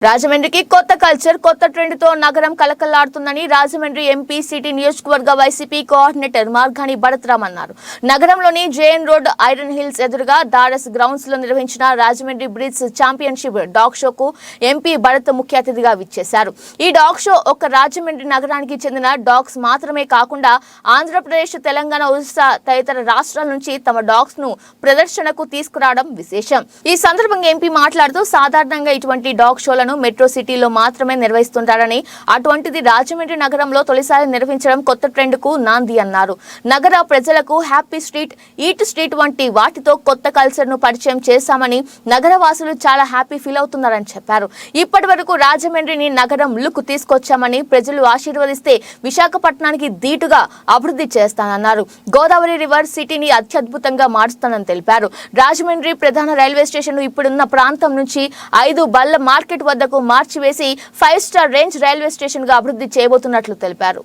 రాజమండ్రికి కొత్త కల్చర్ కొత్త ట్రెండ్ తో నగరం కలకల్లాడుతుందని రాజమండ్రి ఎంపీ సిటీ నియోజకవర్గ వైసీపీ కోఆర్డినేటర్ మార్గాని భరత్రామ్ అన్నారు. నగరంలోని జేఎన్ రోడ్ ఐరన్ హిల్స్ ఎదురుగా దారస్ గ్రౌండ్స్ లో నిర్వహించిన రాజమండ్రి బ్రిడ్జ్ ఛాంపియన్షిప్ డాగ్ షోకు ఎంపీ భరత్ ముఖ్య అతిథిగా విచ్చేశారు. ఈ డాగ్ షో ఒక్క రాజమండ్రి నగరానికి చెందిన డాగ్స్ మాత్రమే కాకుండా ఆంధ్రప్రదేశ్, తెలంగాణ, ఒరిస్సా తదితర రాష్ట్రాల నుంచి తమ డాగ్స్ ను ప్రదర్శనకు తీసుకురావడం విశేషం. ఈ సందర్భంగా ఎంపీ మాట్లాడుతూ సాధారణంగా ఇటువంటి డాగ్ షోలను మెట్రో సిటీలో మాత్రమే నిర్వహిస్తుంటారని, అటువంటిది రాజమండ్రి నగరంలో తొలిసారి నిర్వహించడం కొత్త ట్రెండ్ కు నాంది అన్నారు. నగర ప్రజలకు హ్యాపీ స్ట్రీట్, ఈట్ స్ట్రీట్ వంటి వాటితో కొత్త కల్చర్ ను పరిచయం చేశామని, నగర వాసులు చాలా హ్యాపీ ఫీల్ అవుతున్నారని చెప్పారు. ఇప్పటి వరకు రాజమండ్రిని నగరం లుక్ తీసుకొచ్చామని, ప్రజలు ఆశీర్వదిస్తే విశాఖపట్నానికి ధీటుగా అభివృద్ధి చేస్తానన్నారు. గోదావరి రివర్ సిటీని అత్యద్భుతంగా మారుస్తానని తెలిపారు. రాజమండ్రి ప్రధాన రైల్వే స్టేషన్ ఇప్పుడున్న ప్రాంతం నుంచి 5 బల్ల మార్కెట్ వద్దకు మార్చివేసి 5 స్టార్ రేంజ్ రైల్వే స్టేషన్ గా అభివృద్ధి చేయబోతున్నట్లు తెలిపారు.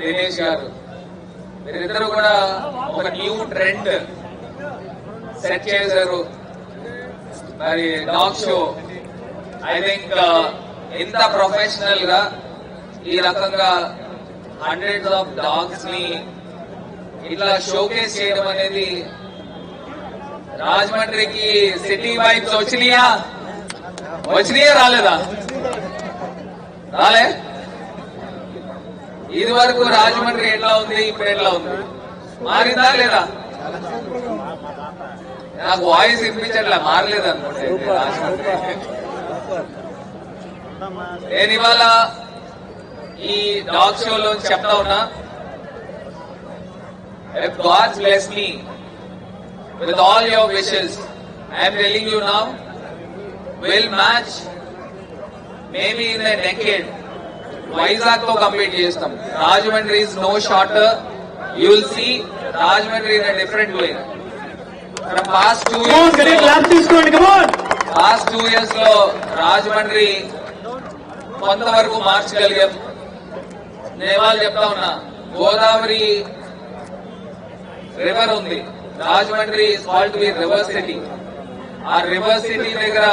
దినేష్ గారు మీరిద్దరు కూడా ఒక న్యూ ట్రెండ్ సెట్ చేశారు. మరి డాగ్ షో ఐ థింక్ ఇంత ప్రొఫెషనల్ గా ఈ రకంగా హండ్రెడ్స్ ఆఫ్ డాగ్స్ ని ఇట్లా షోకేస్ చేయడం అనేది రాజమండ్రికి సిటీ వైబ్స్ వచ్చినాయా రాలేదా? రాలే. ఇది వరకు రాజమండ్రి ఎట్లా ఉంది, ఇప్పుడు ఎట్లా ఉంది, మారిందా లేదా? నాకు వాయిస్ వినిపించట్లా, మారలేదు అనుకుంటే రాజమండ్రి. నేను ఇవాళ ఈ డాగ్ షోలో చెప్తా ఉన్నా, if God bless me with all your wishes, I am telling you now, we'll match maybe in a decade Vizag to compete chestam. Rajahmundry is no shorter. You will see Rajahmundry in a different way. From past 2 years lo Rajahmundry కొంతవరకు మార్చగలిగాం. నేను వాళ్ళు చెప్తా ఉన్నా, Godavari river ఉంది, Rajahmundry is called to be river city. ఆ river city దగ్గర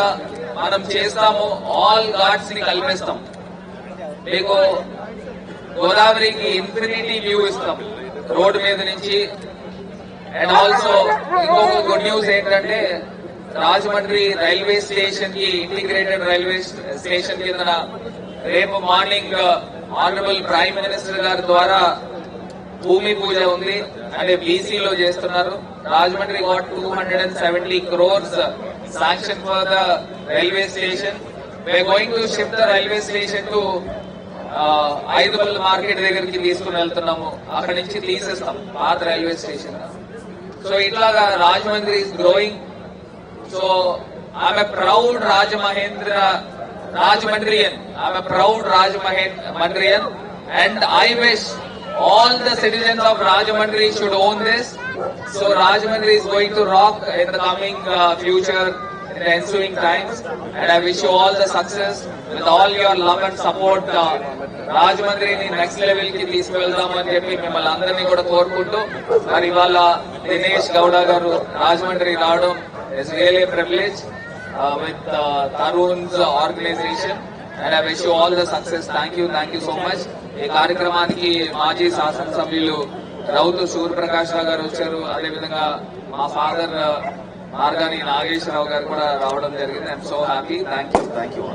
మనం చేస్తాము, ఆల్ ఘాట్స్ ని కల్పిస్తాం. మీకు గోదావరికి ఇన్ఫినిటీ వ్యూ ఇస్తాం రోడ్డు మీద నుంచి. అండ్ ఆల్సో ఇంకొక గుడ్ న్యూస్ ఏంటంటే, రాజమండ్రి రైల్వే స్టేషన్ కి ఇంటిగ్రేటెడ్ రైల్వే స్టేషన్ కింద రేపు మార్నింగ్ ఆనరబుల్ ప్రైమ్ మినిస్టర్ గారి ద్వారా భూమి పూజ ఉంది. అంటే బీసీలో చేస్తున్నారు. Rajahmundry got 270 crores sanction for the railway station. We are going to shift the railway station to ఐదుబల్ మార్కెట్ దగ్గరికి తీసుకుని వెళ్తున్నాము. అక్కడి నుంచి తీసేస్తాం పాత రైల్వే స్టేషన్. సో ఇట్లాగా Rajahmundry is growing. So I'm a proud Rajamandrian. I'm a proud Rajamandrian, and I wish all the citizens of Rajahmundry should own this. So Rajahmundry is going to rock in the coming future, in the ensuing times, and I wish you all the success with all your love and support. Rajahmundry ni next level ki తీసుకెళ్దాం అని చెప్పి మిమ్మల్ని అందరినీ కూడా కోరుకుంటూ, మరి ఇవాళ దినేష్ గౌడ గారు రాజమండ్రి రావడం is really a privilege with Tarun's organization, and I wish you all the success. Thank you so much. ఈ కార్యక్రమానికి మాజీ శాసనసభ్యులు రౌతు సూర్యప్రకాష్ రావు గారు వచ్చారు. అదేవిధంగా మా ఫాదర్ మార్గాని నాగేశ్వరరావు గారు కూడా రావడం జరిగింది. I'm so happy. Thank you.